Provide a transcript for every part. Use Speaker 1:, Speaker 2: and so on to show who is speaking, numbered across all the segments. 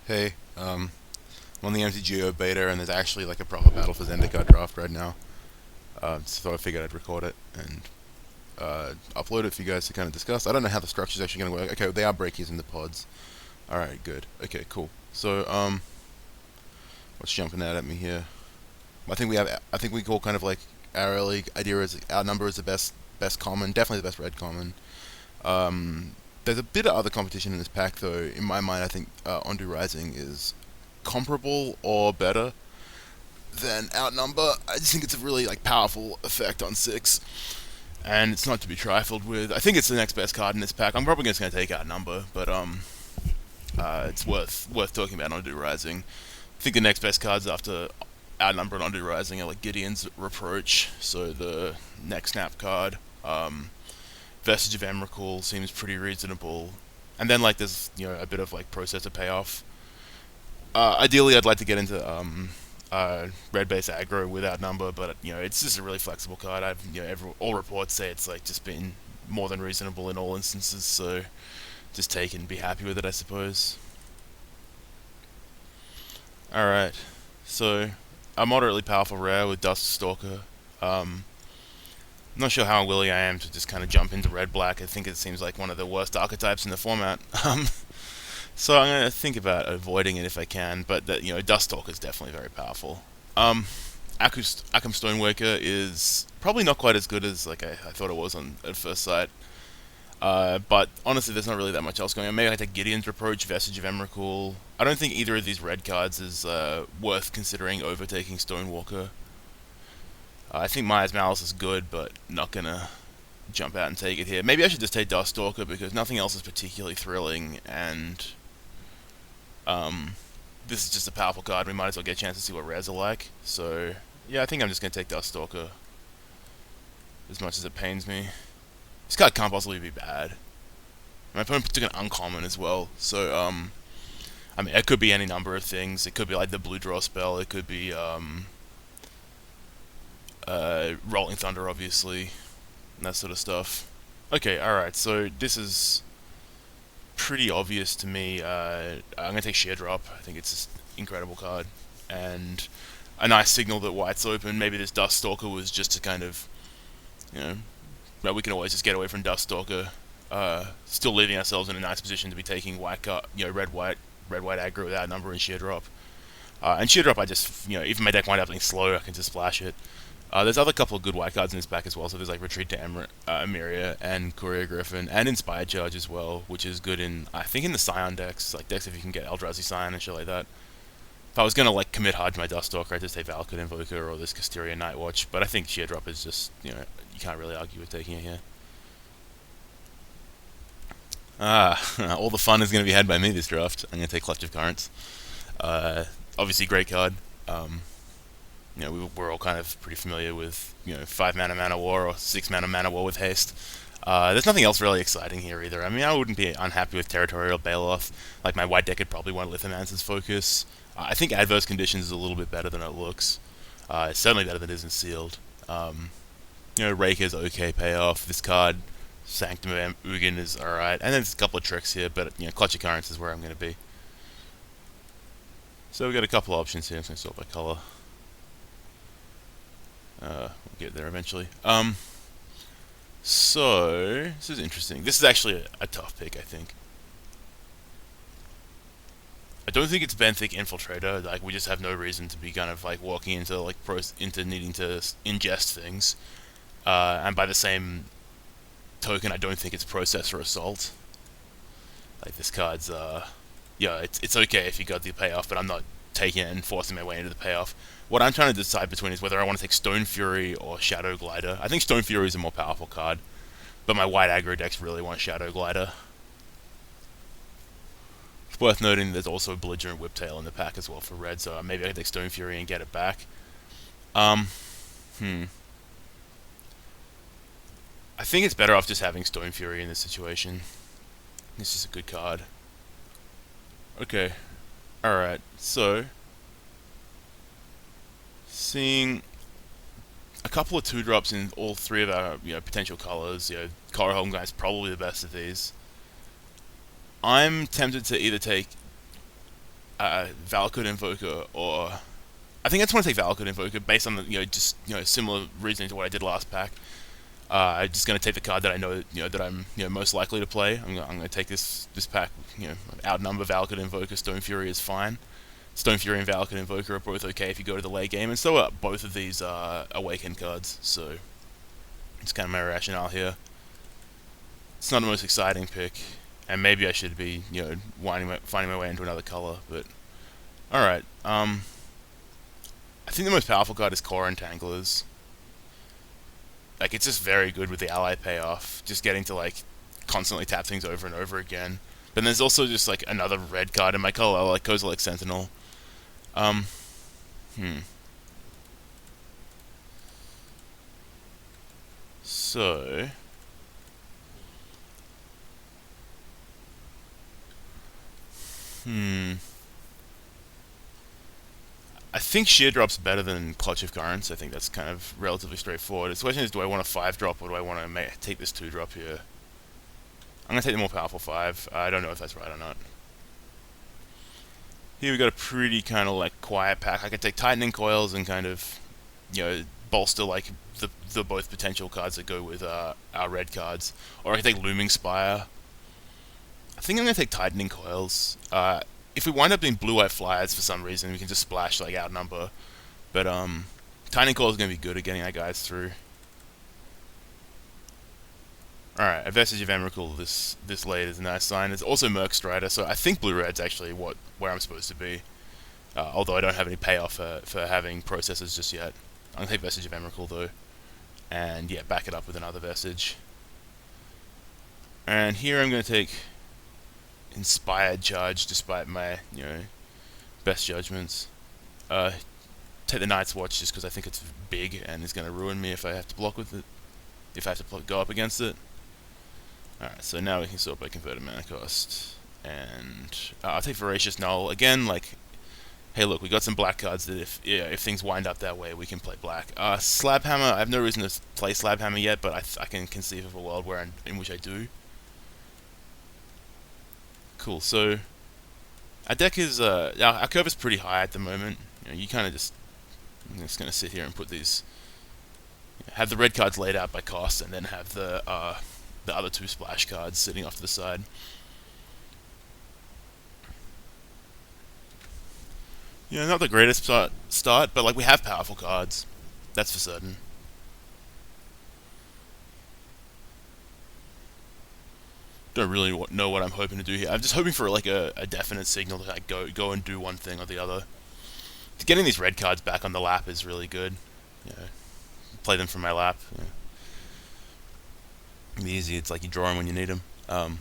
Speaker 1: Hey, I'm on the MTGO beta, and there's actually like a proper Battle for Zendikar draft right now. So I figured I'd record it and upload it for you guys to kind of discuss. I don't know how the structure's actually going to work. Okay, they are breakies in the pods. All right, good. Okay, cool. So what's jumping out at me here? I think we have. I think we call kind of like our early idea is our number is the best common, definitely the best red common. There's a bit of other competition in this pack, though. In my mind, I think Ondu Rising is comparable or better than Outnumber. I just think it's a really like powerful effect on six, and it's not to be trifled with. I think it's the next best card in this pack. I'm probably just going to take Outnumber, but it's worth talking about Ondu Rising. I think the next best cards after Outnumber and Ondu Rising are like Gideon's Reproach, so the next snap card. Vestige of Emrakul seems pretty reasonable, and then like there's a bit of like processor payoff. Ideally, I'd like to get into red base aggro without number, but it's just a really flexible card. All reports say it's like just been more than reasonable in all instances, so just take it and be happy with it, I suppose. All right, so a moderately powerful rare with Dust Stalker. I'm not sure how willing I am to just kind of jump into red black. I think it seems like one of the worst archetypes in the format. So I'm gonna think about avoiding it if I can, but Dustalker is definitely very powerful. Akam Stoneworker is probably not quite as good as like I thought it was on at first sight. But honestly, there's not really that much else going on. Maybe I take Gideon's Reproach, Vestige of Emrakul. I don't think either of these red cards is worth considering overtaking Stonewalker. I think Maya's Malice is good, but not gonna jump out and take it here. Maybe I should just take Dustalker because nothing else is particularly thrilling, and this is just a powerful card. We might as well get a chance to see what rares are like. So yeah, I think I'm just gonna take Dustalker, as much as it pains me. This card can't possibly be bad. My opponent took an uncommon as well, so I mean, it could be any number of things. It could be like the blue draw spell. It could be Rolling Thunder, obviously, and that sort of stuff. Okay, alright, so this is pretty obvious to me. I'm going to take Sheer Drop. I think it's just an incredible card. And a nice signal that white's open. Maybe this Dust Stalker was just to kind of, well, we can always just get away from Dust Stalker. Still leaving ourselves in a nice position to be taking red white aggro without number and Sheer Drop. And Sheer Drop, I just, if my deck might have something slow, I can just splash it. There's other couple of good white cards in this pack as well, so there's like Retreat to Emeria and Courier Griffin, and Inspired Charge as well, which is good in, I think, in the Scion decks, like decks if you can get Eldrazi Scion and shit like that. If I was gonna like commit hard to my Dustalker, I'd just take Valakut Invoker or this Casteria Nightwatch, but I think Sheer Drop is just, you can't really argue with taking it here. All the fun is going to be had by me this draft. I'm going to take Clutch of Currents. Obviously, great card. We're all kind of pretty familiar with 5 mana war or 6 mana war with haste. There's nothing else really exciting here either. I mean, I wouldn't be unhappy with Territorial Baloth. Like my white deck could probably want Lithomancer's Focus. I think Adverse Conditions is a little bit better than it looks. It's certainly better than it is in Sealed. Raker's okay payoff. This card, Sanctum of Ugin, is alright. And then there's a couple of tricks here, but Clutch of Currents is where I'm going to be. So we've got a couple of options here. I'm going to sort by color. We'll get there eventually. So this is interesting. This is actually a tough pick, I think. I don't think it's Benthic Infiltrator. Like we just have no reason to be kind of like walking into into needing to ingest things. And by the same token, I don't think it's Processor Assault. Like this card's it's okay if you got the payoff, but I'm not taking it and forcing my way into the payoff. What I'm trying to decide between is whether I want to take Stone Fury or Shadow Glider. I think Stone Fury is a more powerful card, but my white aggro decks really want Shadow Glider. It's worth noting there's also a Belligerent Whiptail in the pack as well for red, so maybe I can take Stone Fury and get it back. I think it's better off just having Stone Fury in this situation. This is a good card. Okay. Alright, so seeing a couple of 2-drops in all three of our potential colors. Coralhelm Guy is probably the best of these. I'm tempted to either take Valakut Invoker, or I think I just want to take Valakut Invoker based on the just similar reasoning to what I did last pack. I'm just going to take the card that I know that I'm most likely to play. I'm going to take this pack. Outnumber Valakut Invoker. Stone Fury is fine. Stone Fury and Valakut Invoker are both okay if you go to the late game, and so are both of these Awaken cards. So it's kind of my rationale here. It's not the most exciting pick, and maybe I should be finding my way into another color. But all right. I think the most powerful card is Core Entanglers. Like, it's just very good with the ally payoff, just getting to like constantly tap things over and over again. But there's also just like another red card in my color, like Kozilek Sentinel. Um, hmm. So, I think Sheer Drop's better than Clutch of Currents. I think that's kind of relatively straightforward. The question is, do I want a 5-drop or do I want to take this 2-drop here? I'm going to take the more powerful 5. I don't know if that's right or not. Here we got a pretty kind of like quiet pack. I could take Tightening Coils and kind of, bolster like the both potential cards that go with our red cards. Or I could take Looming Spire. I think I'm going to take Tightening Coils. If we wind up being Blue-Eye Flyers for some reason, we can just splash, like, outnumber. But, Tightening Coils is going to be good at getting our guys through. Alright, a Vestige of Emrakul this late is a nice sign. There's also Merc Strider, so I think Blue-Red's actually where I'm supposed to be. Although I don't have any payoff for having Processors just yet. I'm going to take Vestige of Emrakul, though. And, yeah, back it up with another Vestige. And here I'm going to take Inspired Charge, despite my, best judgments. Take the Night's Watch just because I think it's big and it's going to ruin me if I have to block with it. If I have to go up against it. Alright, so now we can sort by converted mana cost. And I'll take Voracious Null. Again, like, hey look, we got some black cards that if things wind up that way, we can play black. Slab Hammer, I have no reason to play Slab Hammer yet, but I can conceive of a world in which I do. Cool, so our deck is, our curve is pretty high at the moment. You kind of I'm just going to sit here and put these, have the red cards laid out by cost, and then have the other 2 splash cards sitting off to the side. Not the greatest start, but like we have powerful cards. That's for certain. Don't really know what I'm hoping to do here. I'm just hoping for like a definite signal to like go and do one thing or the other. Getting these red cards back on the lap is really good. Play them from my lap. Easy. It's like you draw them when you need them. But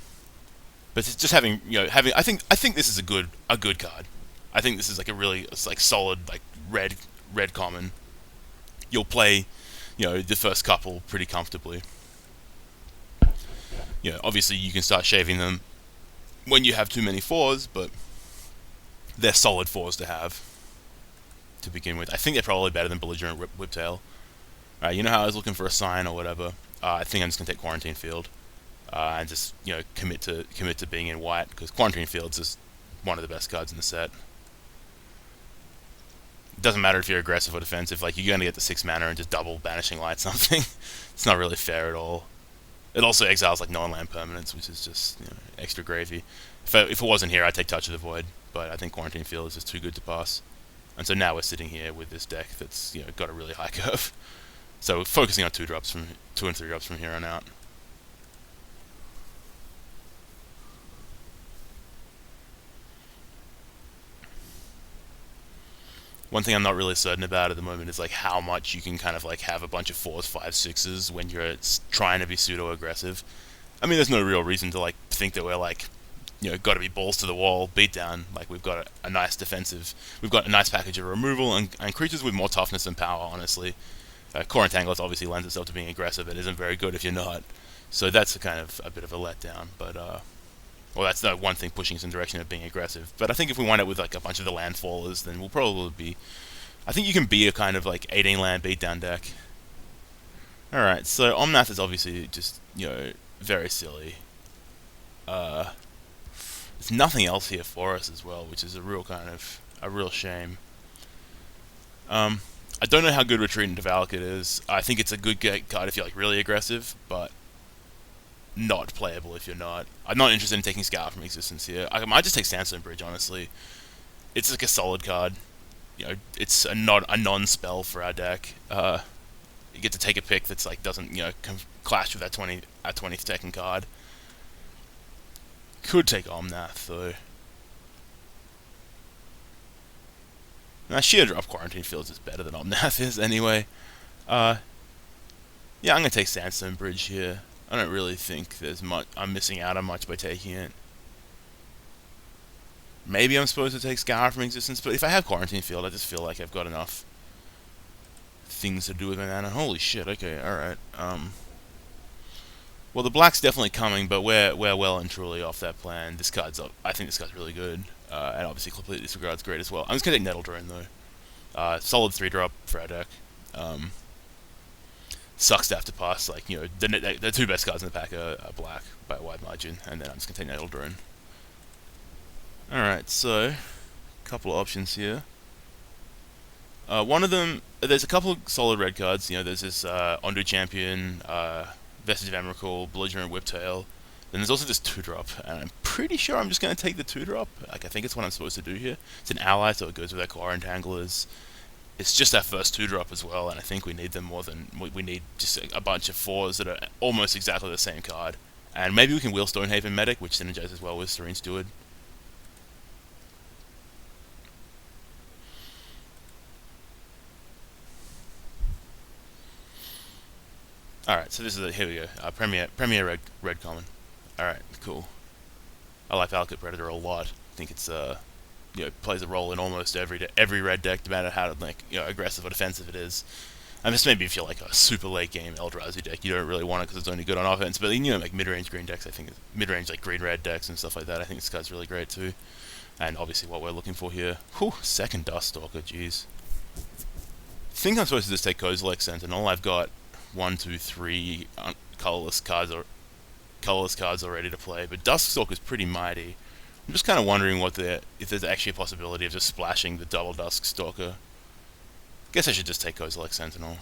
Speaker 1: it's just having I think this is a good card. I think this is like a really solid like red common. You'll play the first couple pretty comfortably. Obviously you can start shaving them when you have too many 4s, but they're solid 4s to have to begin with. I think they're probably better than Belligerent Whiptail. You know how I was looking for a sign or whatever? I think I'm just gonna take Quarantine Field and just commit to being in white, because Quarantine Field's is one of the best cards in the set. It doesn't matter if you're aggressive or defensive. Like, you're gonna get the 6 mana and just double Banishing Light something. It's not really fair at all. It also exiles like non-land permanents, which is just extra gravy. If it wasn't here, I'd take Touch of the Void, but I think Quarantine Field is just too good to pass. And so now we're sitting here with this deck that's got a really high curve. So focusing on 2 and 3 drops from here on out. One thing I'm not really certain about at the moment is like how much you can kind of like have a bunch of 4s, 5s, 6s when you're trying to be pseudo aggressive. I mean, there's no real reason to like think that we're like got to be balls to the wall beatdown. Like, we've got a nice defensive, we've got a nice package of removal and creatures with more toughness and power. Honestly, Core Entanglers obviously lends itself to being aggressive. It isn't very good if you're not. So that's a kind of a bit of a letdown. But well, that's the one thing pushing us in the direction of being aggressive. But I think if we wind up with like a bunch of the landfallers, then we'll probably be. I think you can be a kind of like 18 land beatdown deck. Alright, so Omnath is obviously just, very silly. It's There's nothing else here for us as well, which is a real shame. I don't know how good Retreat into Valakut is. I think it's a good card if you're like really aggressive, but not playable if you're not. I'm not interested in taking Scout from existence here. I might just take Sandstone Bridge, honestly. It's like a solid card. It's a non-spell for our deck. You get to take a pick that's like doesn't clash with that 20th second card. Could take Omnath though. Now sheer drop Quarantine Fields is better than Omnath is anyway. Yeah, I'm gonna take Sandstone Bridge here. I don't really think I'm missing out on much by taking it. Maybe I'm supposed to take Scour from existence, but if I have Quarantine Field, I just feel like I've got enough things to do with my mana. Holy shit, okay, alright. Well, the black's definitely coming, but we're well and truly off that plan. I think this card's really good, and obviously Complete Disregard's great as well. I'm just gonna take Nettle Drone though. Solid 3-drop for our deck. Sucks to have to pass, like, the two best cards in the pack are black by a wide margin, and then I'm just gonna take Nettle Drone. Alright, so, a couple of options here. One of them, there's a couple of solid red cards. There's this Ondu Champion, Vestige of Emrakul, Belligerent Whiptail. Then there's also this 2-drop, and I'm pretty sure I'm just going to take the 2-drop. Like, I think it's what I'm supposed to do here. It's an ally, so it goes with our Core Entanglers. It's just our first 2-drop as well, and I think we need them more than... We need just a bunch of 4s that are almost exactly the same card. And maybe we can wheel Stonehaven Medic, which synergizes well with Serene Steward. Alright, so this is here we go. Premier red common. Alright, cool. I like Valakut Predator a lot. I think it's plays a role in almost every red deck, no matter how aggressive or defensive it is. And this maybe if you're like a super late game Eldrazi deck, you don't really want it because it's only good on offense. But like mid-range green decks, I think mid-range like green-red decks and stuff like that, I think this card's really great too. And obviously what we're looking for here. Whew, second Duststalker, jeez. I think I'm supposed to just take Kozilek Sentinel. I've got 1, 2, 3 colorless cards already to play, but Duskstalker's pretty mighty. I'm just kind of wondering if there's actually a possibility of just splashing the double Duskstalker. Guess I should just take Kozilek Sentinel.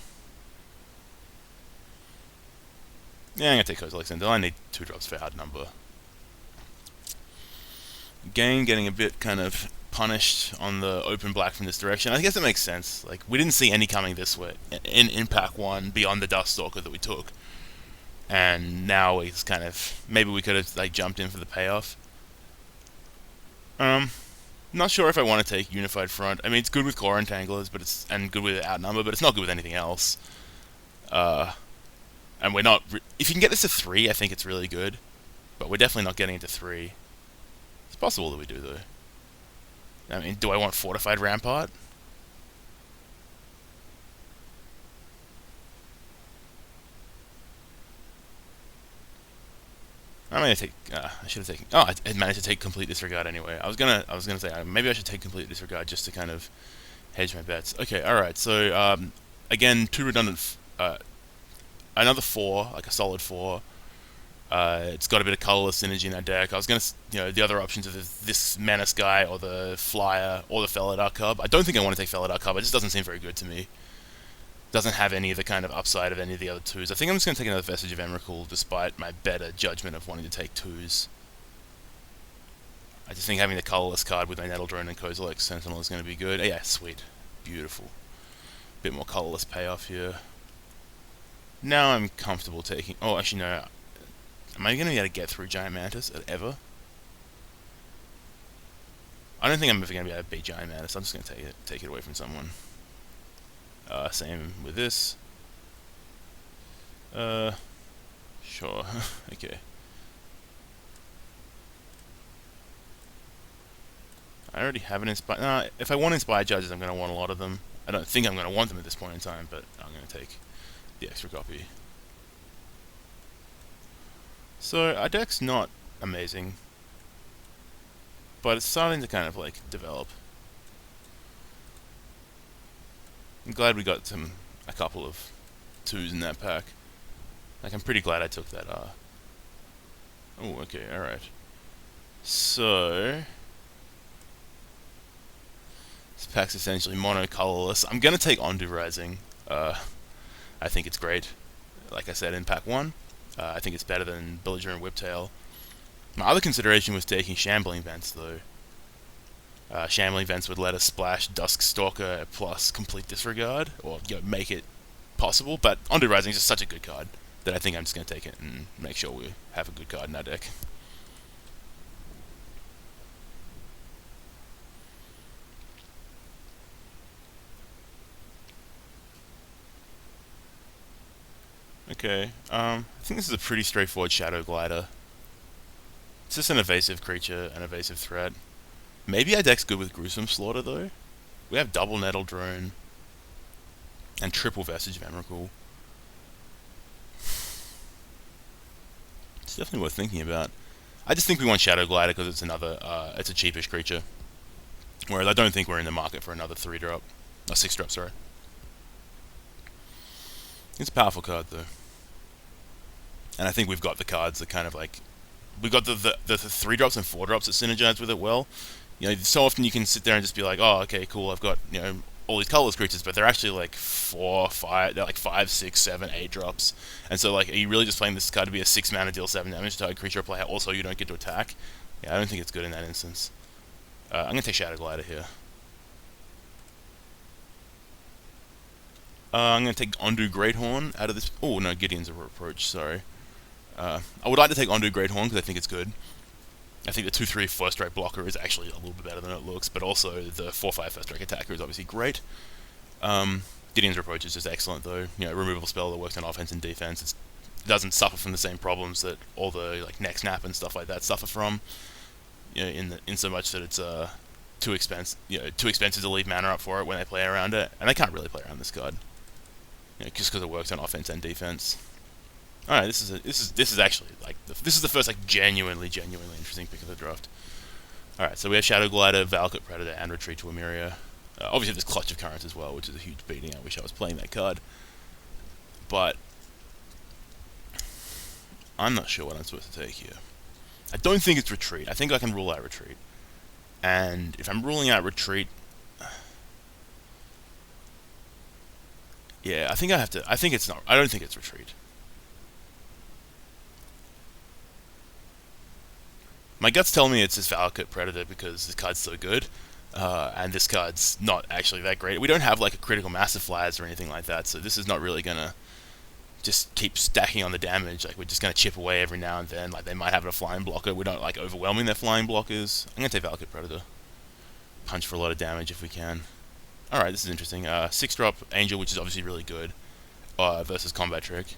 Speaker 1: Yeah, I'm gonna take Kozilek Sentinel. I need 2 drops for hard number. Again, getting a bit kind of punished on the open black from this direction. I guess it makes sense. Like, we didn't see any coming this way in pack 1 beyond the Duststalker that we took. And now it's kind of... Maybe we could have, like, jumped in for the payoff. Not sure if I want to take Unified Front. I mean, it's good with Core Entanglers, and good with Outnumber, but it's not good with anything else. And we're not... If you can get this to 3, I think it's really good. But we're definitely not getting it to 3. It's possible that we do, though. I mean, do I want Fortified Rampart? I'm gonna take. I should have taken. Oh, I managed to take Complete Disregard anyway. I was gonna say maybe I should take Complete Disregard just to kind of hedge my bets. Okay, all right. So again, 2 redundant. Another 4, like a solid 4. It's got a bit of colorless synergy in our deck. I was gonna, the other options are this Menace guy or the Flyer or the Felidar Cub. I don't think I want to take Felidar Cub. It just doesn't seem very good to me. Doesn't have any of the kind of upside of any of the other 2s. I think I'm just going to take another Vestige of Emrakul, despite my better judgment of wanting to take 2s. I just think having the colorless card with my Nettle Drone and Kozilek Sentinel is going to be good. Yeah, sweet. Beautiful. Bit more colorless payoff here. Now I'm comfortable taking... Oh, actually, no. Am I going to be able to get through Giant Mantis ever? I don't think I'm ever going to be able to beat Giant Mantis. I'm just going to take it away from someone. Same with this. Sure. Okay. I already have an Inspire... if I want Inspired Judges, I'm going to want a lot of them. I don't think I'm going to want them at this point in time, but I'm going to take the extra copy. So, our deck's not amazing, but it's starting to kind of, like, develop. I'm glad we got a couple of 2s in that pack. Like, I'm pretty glad I took that, Oh, okay, alright. So this pack's essentially mono-colorless. I'm gonna take Ondu Rising. I think it's great. Like I said in pack 1, I think it's better than Villager and Whiptail. My other consideration was taking Shambling Vents, though. Shambling Vents would let us splash Dusk Stalker plus Complete Disregard, or make it possible, but Ondu Rising is just such a good card that I think I'm just going to take it and make sure we have a good card in our deck. Okay, I think this is a pretty straightforward Shadow Glider. It's just an evasive creature, an evasive threat. Maybe our deck's good with Gruesome Slaughter, though. We have double Nettle Drone and triple Vestige Memorable. It's definitely worth thinking about. I just think we want Shadow Glider because it's it's a cheapish creature. Whereas I don't think we're in the market for another 3-drop. A 6-drop, sorry. It's a powerful card, though. And I think we've got the cards that kind of like... We've got the 3-drops and 4-drops that synergize with it well. So often you can sit there and just be like, oh, okay, cool, I've got, all these colorless creatures, but they're actually like 4, 5, they're like 5, 6, 7, 8 drops. And so, like, are you really just playing this card to be a 6 mana, deal 7 damage to a creature or player, also you don't get to attack? Yeah, I don't think it's good in that instance. I'm going to take Shadow Glider here. I'm going to take Ondu Greathorn out of this... Oh, no, Gideon's a Reproach, sorry. I would like to take Ondu Greathorn because I think it's good. I think the 2/3 first strike blocker is actually a little bit better than it looks, but also the 4/5 first strike attacker is obviously great. Gideon's Reproach is just excellent, though. Removable spell that works on offense and defense. It doesn't suffer from the same problems that all the like neck snap and stuff like that suffer from. In so much that it's too expensive to leave mana up for it when they play around it, and they can't really play around this card. Just because it works on offense and defense. All right, this is actually like this is the first like genuinely interesting pick of the draft. All right, so we have Shadow Glider, Valakut Predator, and Retreat to Emeria. Obviously, there's Clutch of Currents as well, which is a huge beating. I wish I was playing that card, but I'm not sure what I'm supposed to take here. I don't think it's Retreat. I think I can rule out Retreat, and if I'm ruling out Retreat, yeah, I think I have to. I think it's not. I don't think it's Retreat. My guts tell me it's this Valakut Predator because this card's so good, and this card's not actually that great. We don't have like a critical mass of flyers or anything like that, so this is not really gonna just keep stacking on the damage. Like, we're just gonna chip away every now and then. Like, they might have a flying blocker. We're not like overwhelming their flying blockers. I'm gonna take Valakut Predator. Punch for a lot of damage if we can. All right, this is interesting. 6-drop Angel, which is obviously really good, versus Combat Trick.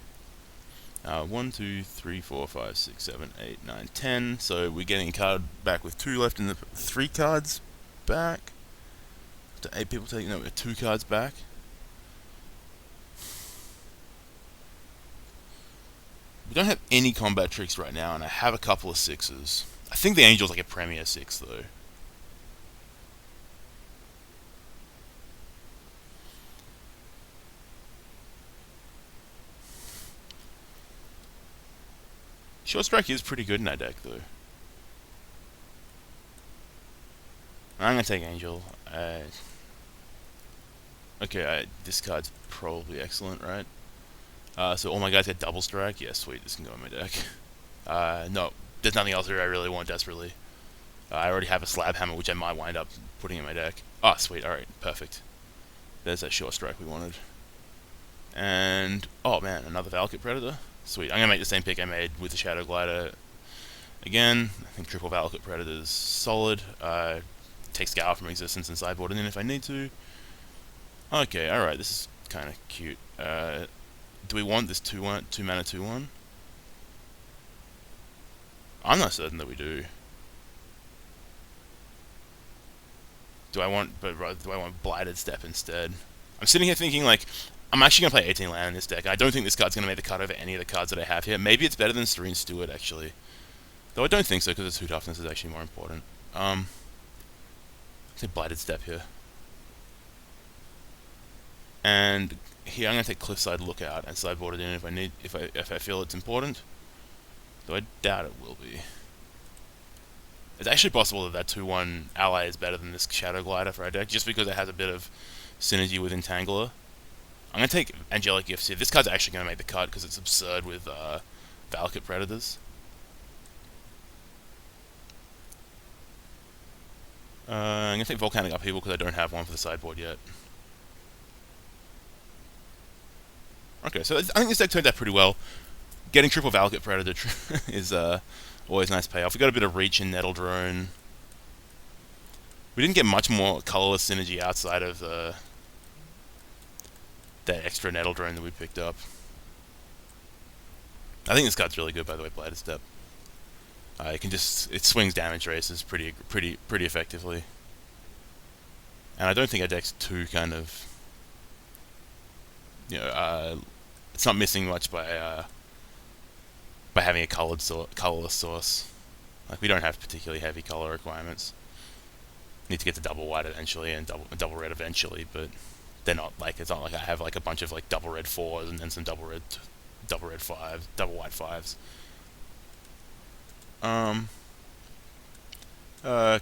Speaker 1: 1, 2, 3, 4, 5, 6, 7, 8, 9, 10. So we're getting a card back with 2 left in the 3 cards back. To 8 people taking no, 2 cards back. We don't have any combat tricks right now, and I have a couple of 6s. I think the Angel's like a Premier 6 though. Short Strike is pretty good in that deck, though. I'm gonna take Angel. Okay, this card's probably excellent, right? So all my guys get Double Strike. Yeah, sweet, this can go in my deck. No, there's nothing else here I really want desperately. I already have a Slab Hammer, which I might wind up putting in my deck. Ah, sweet, alright, perfect. There's that Short Strike we wanted. And, oh man, another Valakut Predator. Sweet, I'm gonna make the same pick I made with the Shadow Glider. Again, I think triple Valakut Predator's solid. Take Scour from existence and sideboard it in if I need to. Okay, alright, this is kind of cute. Do we want this 2 mana 2/1? I'm not certain that we do. Do I want Blighted Step instead? I'm sitting here thinking, like, I'm actually going to play 18 land in this deck. I don't think this card's going to make the cut over any of the cards that I have here. Maybe it's better than Serene Steward, actually. Though I don't think so, because the 2 toughness is actually more important. I'll take Blighted Step here. And here I'm going to take Cliffside Lookout and sideboard it in if I feel it's important. Though I doubt it will be. It's actually possible that that 2/1 ally is better than this Shadow Glider for our deck, just because it has a bit of synergy with Entangler. I'm going to take Angelic Gifts here. This card's actually going to make the cut because it's absurd with Valakut Predators. I'm going to take Volcanic Upheaval because I don't have one for the sideboard yet. Okay, so I think this deck turned out pretty well. Getting triple Valakut Predator is always a nice payoff. We got a bit of reach in Nettle Drone. We didn't get much more colorless synergy outside of that extra Nettle Drone that we picked up. I think this card's really good, by the way, Blighted Step. It swings damage races pretty effectively. And I don't think our deck's too kind of, it's not missing much by having a colorless source. Like, we don't have particularly heavy color requirements. Need to get to double white eventually and double red eventually, but they're not like, it's not like I have like a bunch of like double red 4s and then some double red 5s, double white 5s.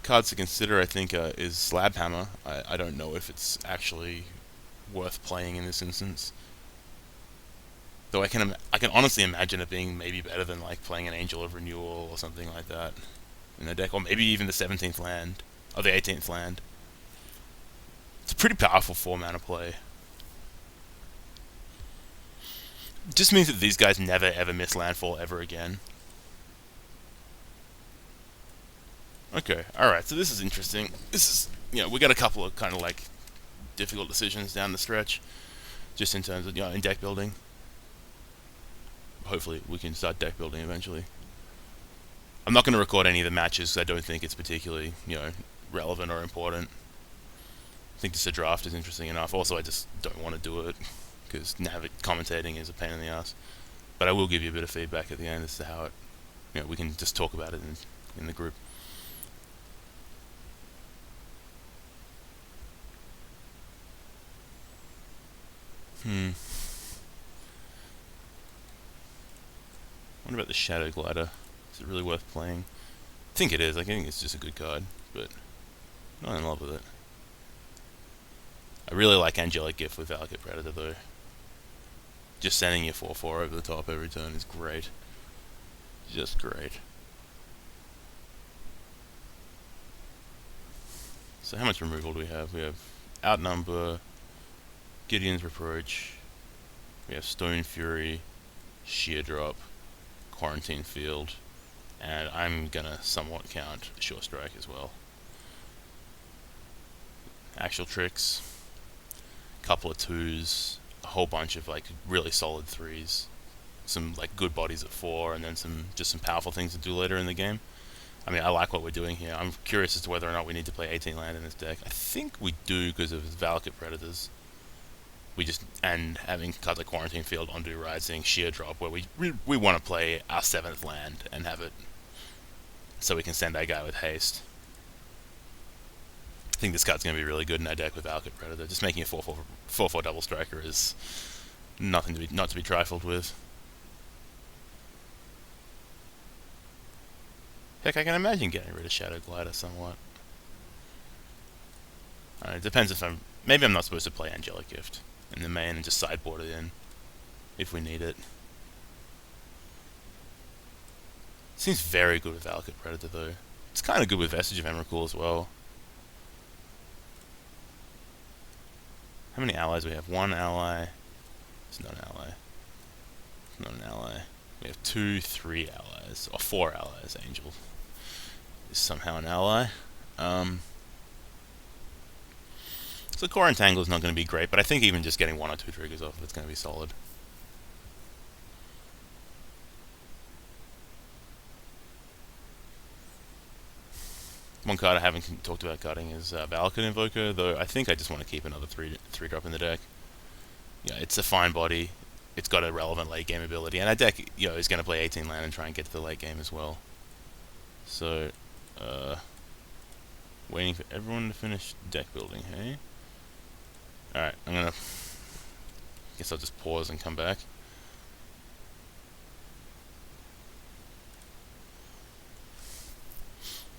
Speaker 1: Cards to consider, I think, is Slab Hammer. I don't know if it's actually worth playing in this instance. Though I can honestly imagine it being maybe better than like playing an Angel of Renewal or something like that in the deck, or maybe even the 17th land or the 18th land. It's a pretty powerful 4-mana play. It just means that these guys never ever miss landfall ever again. Okay, alright, so this is interesting. This is, we got a couple of kind of like difficult decisions down the stretch, just in terms of, in deck building. Hopefully we can start deck building eventually. I'm not going to record any of the matches because I don't think it's particularly, relevant or important. I think just a draft is interesting enough. Also, I just don't want to do it because commentating is a pain in the ass. But I will give you a bit of feedback at the end as to how it, we can just talk about it in the group. What about the Shadow Glider? Is it really worth playing? I think it is. I think it's just a good card, but I'm not in love with it. I really like Angelic Gift with Valakut Predator, though. Just sending your 4/4 over the top every turn is great. Just great. So how much removal do we have? We have Outnumber, Gideon's Reproach, we have Stone Fury, Sheer Drop, Quarantine Field, and I'm gonna somewhat count Sure Strike as well. Actual tricks, couple of 2s, a whole bunch of like really solid 3s, some like good bodies at 4, and then some powerful things to do later in the game. I mean, I like what we're doing here. I'm curious as to whether or not we need to play 18 land in this deck. I think we do because of Valakut Predators. And having cards like Quarantine Field, Undo Rising, Sheer Drop, where we want to play our 7th land and have it so we can send our guy with haste. I think this card's going to be really good in our deck with Valakut Predator. Just making a 4/4 double striker is not to be trifled with. Heck, I can imagine getting rid of Shadow Glider somewhat. It depends if maybe I'm not supposed to play Angelic Gift in the main and just sideboard it in if we need it. Seems very good with Valakut Predator, though. It's kind of good with Vestige of Emrakul as well. How many allies do we have? 1 ally. It's not an ally. It's not an ally. We have 2, 3 allies. Or 4 allies. Angel is somehow an ally. So Core Entangle is not going to be great, but I think even just getting 1 or 2 triggers off it's going to be solid. One card I haven't talked about cutting is Valakut Invoker, though I think I just want to keep another 3-drop in the deck. Yeah, it's a fine body. It's got a relevant late game ability, and our deck, is going to play 18 land and try and get to the late game as well. So, waiting for everyone to finish deck building, hey? Alright, guess I'll just pause and come back.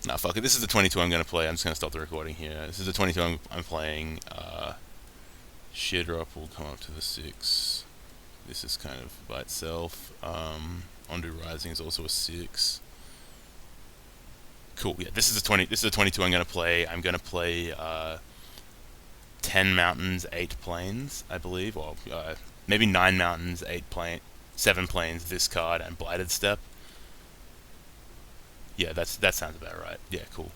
Speaker 1: Nah, fuck it. This is the 22 I'm gonna play. I'm just gonna stop the recording here. This is the 22 I'm playing. Sheer drop will come up to the 6. This is kind of by itself. Ondu Rising is also a 6. Cool. Yeah, this is the 20. This is the 22 I'm gonna play. I'm gonna play 10 mountains, 8 plains, I believe, or maybe 9 mountains, 7 plains. This card and Blighted Step. Yeah, that sounds about right. Yeah, cool.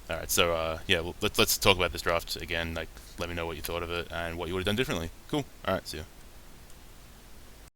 Speaker 1: All right, so yeah, well, let's talk about this draft again. Like, let me know what you thought of it and what you would have done differently. Cool. All right, see you.